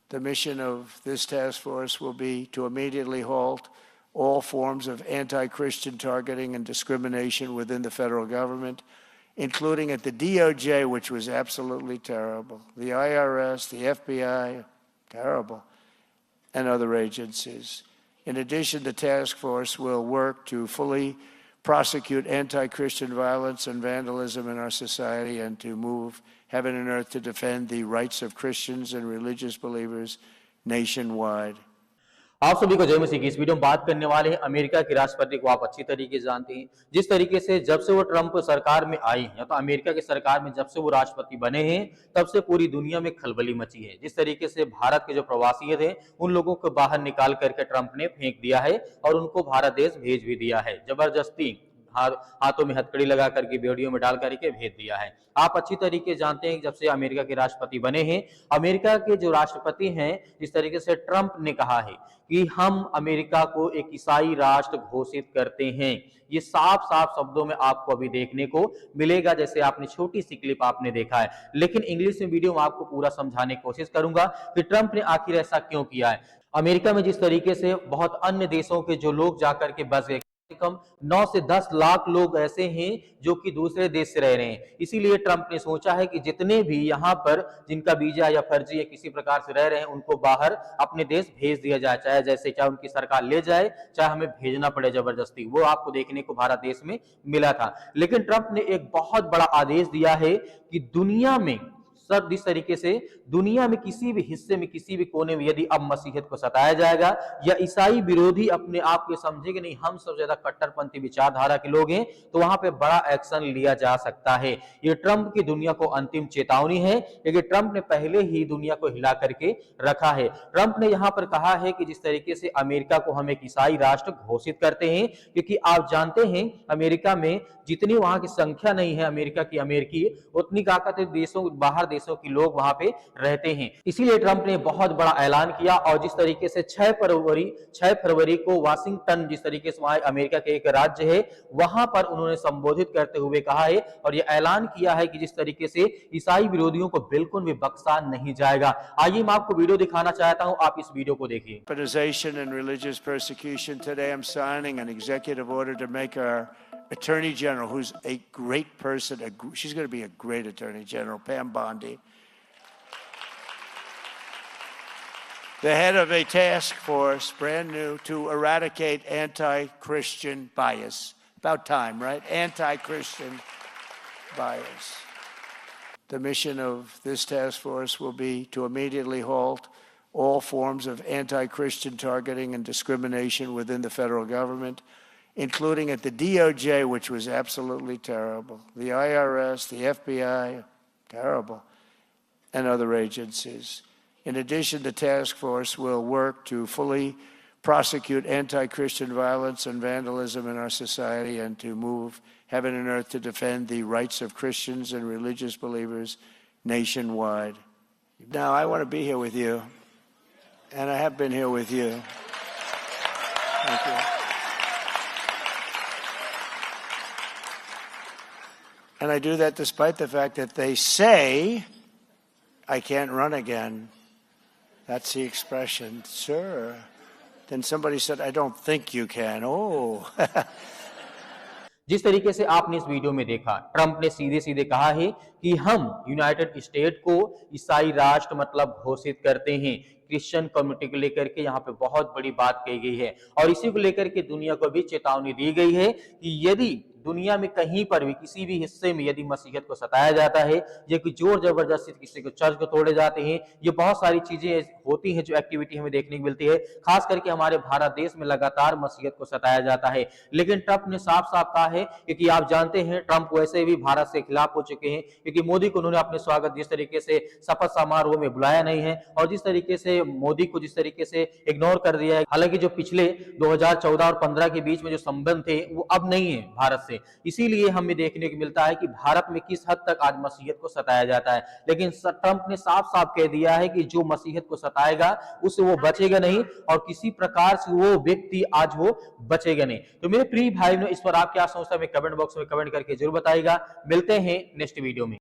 The mission of this task force will be to immediately halt all forms of anti-Christian targeting and discrimination within the federal government, including at the DOJ, which was absolutely terrible, the IRS, the FBI, terrible, and other agencies. In addition, the task force will work to fully prosecute anti-Christian violence and vandalism in our society and to move heaven and earth to defend the rights of Christians and religious believers nationwide. आप सभी को जय मसीह की। इस video में बात करने वाले हैं अमेरिका के राष्ट्रपति को आप अच्छी तरीके से जानते हैं। जिस तरीके से जब से वो ट्रंप सरकार में आए हैं, तो अमेरिका की सरकार में जब से वो राष्ट्रपति बने हैं, तब से पूरी दुनिया में खलबली मची है। जिस तरीके से भारत के जो प्रवासी थे, उन लोगों को बाहर निकाल करके ट्रंप ने फेंक दिया है और उनको भारत देश भेज भी दिया है। जबरदस्ती हाथों में हथकड़ी लगा करके बेड़ियों में डाल करके भेज दिया है। आप अच्छी तरीके जानते हैं जब से अमेरिका के राष्ट्रपति बने हैं, अमेरिका के जो राष्ट्रपति हैं, जिस तरीके से ट्रंप ने कहा है कि हम अमेरिका को एक ईसाई राष्ट्र घोषित करते हैं। ये साफ साफ शब्दों में आपको अभी देखने को मिलेगा, जैसे आपने छोटी सी क्लिप आपने देखा है। लेकिन इंग्लिश में वीडियो में आपको पूरा समझाने की कोशिश करूंगा कि ट्रंप ने आखिर ऐसा क्यों किया है। अमेरिका में जिस तरीके से बहुत अन्य देशों के जो लोग जाकर के बस गए, कम 9 से 10 लाख लोग ऐसे हैं जो कि दूसरे देश से रह रहे हैं। इसीलिए ट्रंप ने सोचा है कि जितने भी यहाँ पर जिनका वीजा या फर्जी या किसी प्रकार से रह रहे हैं, उनको बाहर अपने देश भेज दिया जाए, चाहे उनकी सरकार ले जाए, चाहे हमें भेजना पड़े जबरदस्ती। वो आपको देखने को भारत देश में मिला था। लेकिन ट्रंप ने एक बहुत बड़ा आदेश दिया है कि दुनिया में सब जिस तरीके से दुनिया में किसी भी हिस्से में, किसी भी कोने में यदि अब मसीहियत को सताया जाएगा या ईसाई विरोधी अपने आप को समझेंगे नहीं हम सबसे ज्यादा कट्टरपंथी विचारधारा के लोग हैं, तो वहां पे बड़ा एक्शन लिया जा सकता है। ये ट्रंप की दुनिया को अंतिम चेतावनी है, क्योंकि ट्रंप ने पहले ही दुनिया को हिला करके रखा है। ट्रंप ने यहां पर कहा है कि जिस तरीके से अमेरिका को हम एक ईसाई राष्ट्र घोषित करते हैं, क्योंकि आप जानते हैं अमेरिका में जितनी वहां की संख्या नहीं है अमेरिका की अमेरिकी, उतनी ताकत देशों बाहर देशों के लोग वहां पे रहते हैं। इसीलिए ट्रंप ने बहुत बड़ा ऐलान किया और जिस तरीके से 6 फरवरी को वाशिंगटन, जिस तरीके से वहां अमेरिका के एक राज्य है, वहां पर उन्होंने संबोधित करते हुए कहा है और यह ऐलान किया है कि जिस तरीके से ईसाई विरोधियों को बिल्कुल भी बख्शा नहीं जाएगा। आइए मैं आपको वीडियो दिखाना चाहता हूं, आप इस वीडियो को देखिए। Attorney General, who's a great person, she's going to be a great Attorney General, Pam Bondi, the head of a task force, brand new, to eradicate anti-Christian bias. About time, right? Anti-Christian bias. The mission of this task force will be to immediately halt all forms of anti-Christian targeting and discrimination within the federal government, including at the DOJ, which was absolutely terrible, the IRS, the FBI, terrible, and other agencies. In addition, the task force will work to fully prosecute anti-Christian violence and vandalism in our society and to move heaven and earth to defend the rights of Christians and religious believers nationwide. Now, I want to be here with you, and I have been here with you. Thank you. And I do that despite the fact that they say I can't run again. That's the expression, sir. Then somebody said, I don't think you can. Oh. जिस तरीके से आपने इस video में देखा, Trump ने सीधे सीधे कहा है कि हम यूनाइटेड स्टेट को ईसाई राष्ट्र मतलब घोषित करते हैं। क्रिश्चियन कम्युनिटी को लेकर के यहाँ पे बहुत बड़ी बात कही गई है और इसी को लेकर के दुनिया को भी चेतावनी दी गई है कि यदि दुनिया में कहीं पर भी किसी भी हिस्से में यदि मसीहियत को सताया जाता है या कि जोर जबरदस्ती किसी को चर्च को तोड़े जाते हैं, ये बहुत सारी चीजें होती हैं जो एक्टिविटी हमें देखने को मिलती है। खास करके हमारे भारत देश में लगातार मसीहियत को सताया जाता है। लेकिन ट्रंप ने साफ साफ कहा है, क्योंकि आप जानते हैं ट्रंप वैसे भी भारत से खिलाफ हो चुके हैं, क्योंकि मोदी को उन्होंने अपने स्वागत जिस तरीके से शपथ समारोह में बुलाया नहीं है और जिस तरीके से मोदी को जिस तरीके से इग्नोर कर दिया है। हालांकि जो पिछले 2014 और 15 के बीच में जो संबंध थे वो अब नहीं है भारत से। इसीलिए हमें देखने को मिलता है कि भारत में किस हद तक आज मसीहियत को सताया जाता है। लेकिन ट्रंप ने साफ साफ कह दिया है कि जो मसीहियत को सताएगा उससे वो बचेगा नहीं और किसी प्रकार से वो व्यक्ति आज वो बचेगा नहीं। तो मेरे प्रिय भाई ने इस पर आप क्या सोचते हैं कमेंट बॉक्स में कमेंट करके जरूर बताइएगा। मिलते हैं नेक्स्ट वीडियो में।